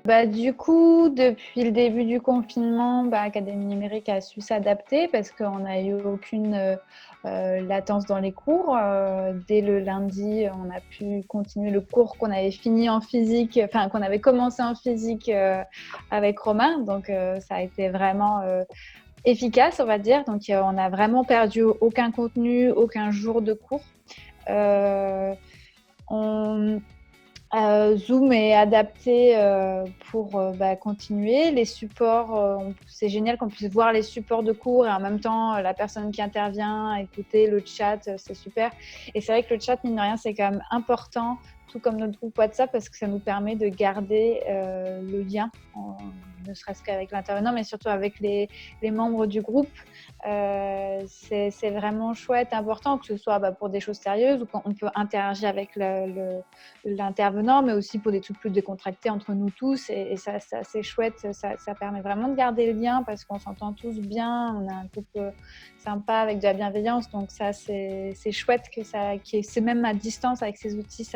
Du coup, depuis le début du confinement, Académie Numérique a su s'adapter parce qu'on n'a eu aucune latence dans les cours. Dès le lundi, on a pu continuer le cours qu'on avait fini en physique, enfin qu'on avait commencé en physique avec Romain. Donc, ça a été vraiment efficace, on va dire. Donc, on n'a vraiment perdu aucun contenu, aucun jour de cours. On Zoom est adapté pour continuer. Les supports, c'est génial qu'on puisse voir les supports de cours et en même temps, la personne qui intervient, écouter le chat, c'est super. Et c'est vrai que le chat, mine de rien, c'est quand même important, tout comme notre groupe WhatsApp, parce que ça nous permet de garder le lien, ne serait-ce qu'avec l'intervenant, mais surtout avec les membres du groupe. C'est vraiment chouette, important, que ce soit pour des choses sérieuses ou quand on peut interagir avec l'intervenant, mais aussi pour des trucs plus décontractés entre nous tous. Et ça, c'est assez chouette. Ça permet vraiment de garder le lien parce qu'on s'entend tous bien. On a un groupe sympa avec de la bienveillance. Donc ça, c'est chouette que c'est même à distance avec ces outils,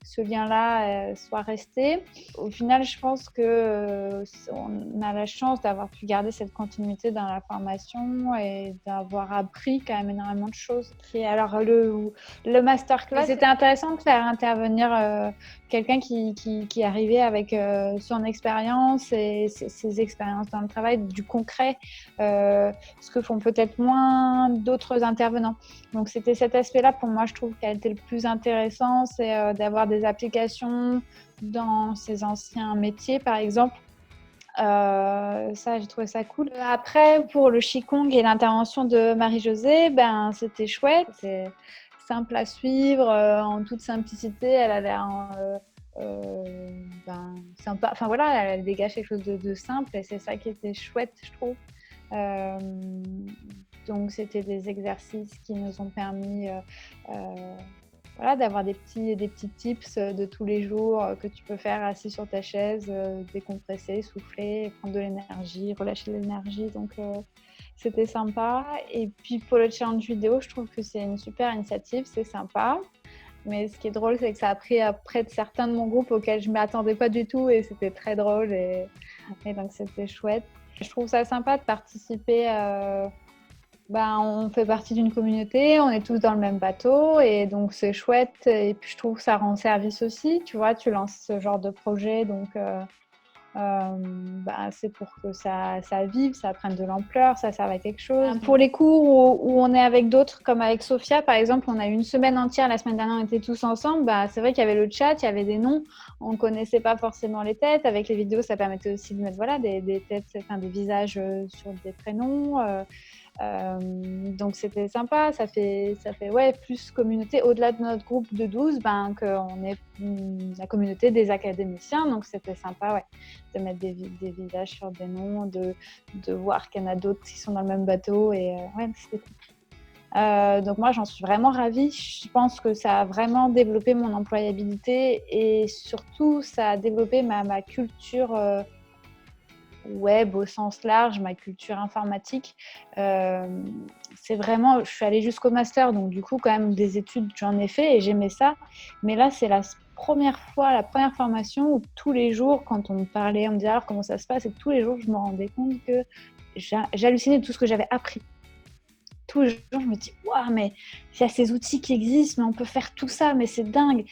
ce lien-là soit resté. Au final, je pense qu'on a la chance d'avoir pu garder cette continuité dans la formation et d'avoir appris quand même énormément de choses. Et alors, le masterclass, c'était intéressant de faire intervenir quelqu'un qui arrivait avec son expérience et ses expériences dans le travail, du concret, ce que font peut-être moins d'autres intervenants. Donc, c'était cet aspect-là, pour moi, je trouve, qui a été le plus intéressant, c'est d'avoir des applications dans ses anciens métiers, par exemple. Ça, j'ai trouvé ça cool. Après, pour le Qigong et l'intervention de Marie-Josée, c'était chouette. C'était simple à suivre, en toute simplicité. Elle a l'air sympa. Enfin voilà, elle dégage quelque chose de simple et c'est ça qui était chouette, je trouve. Donc, c'était des exercices qui nous ont permis d'avoir des petits tips de tous les jours que tu peux faire assis sur ta chaise, décompresser, souffler, prendre de l'énergie, relâcher de l'énergie. Donc, c'était sympa. Et puis, pour le challenge vidéo, je trouve que c'est une super initiative, c'est sympa. Mais ce qui est drôle, c'est que ça a pris près de certains de mon groupe auxquels je ne m'attendais pas du tout et c'était très drôle et donc c'était chouette. Je trouve ça sympa de participer. On fait partie d'une communauté, on est tous dans le même bateau et donc c'est chouette. Et puis je trouve que ça rend service aussi. Tu vois, tu lances ce genre de projet, donc c'est pour que ça vive, ça prenne de l'ampleur, ça serve à quelque chose. Pour les cours où on est avec d'autres, comme avec Sophia par exemple, on a eu une semaine entière, la semaine dernière on était tous ensemble, c'est vrai qu'il y avait le chat, il y avait des noms, on ne connaissait pas forcément les têtes. Avec les vidéos, ça permettait aussi de mettre des têtes, des visages sur des prénoms. Donc c'était sympa, ça fait plus communauté au-delà de notre groupe de 12, qu'on est la communauté des académiciens, donc c'était sympa de mettre des visages sur des noms, de voir qu'il y en a d'autres qui sont dans le même bateau et c'était cool. Donc moi j'en suis vraiment ravie, je pense que ça a vraiment développé mon employabilité et surtout ça a développé ma culture web au sens large, ma culture informatique. C'est vraiment, je suis allée jusqu'au master, donc du coup quand même des études j'en ai fait et j'aimais ça, mais là c'est la première formation où tous les jours quand on me parlait, on me disait alors comment ça se passe, et tous les jours je me rendais compte que j'hallucinais de tout ce que j'avais appris. Tous les jours je me dis waouh, mais il y a ces outils qui existent, mais on peut faire tout ça, mais c'est dingue.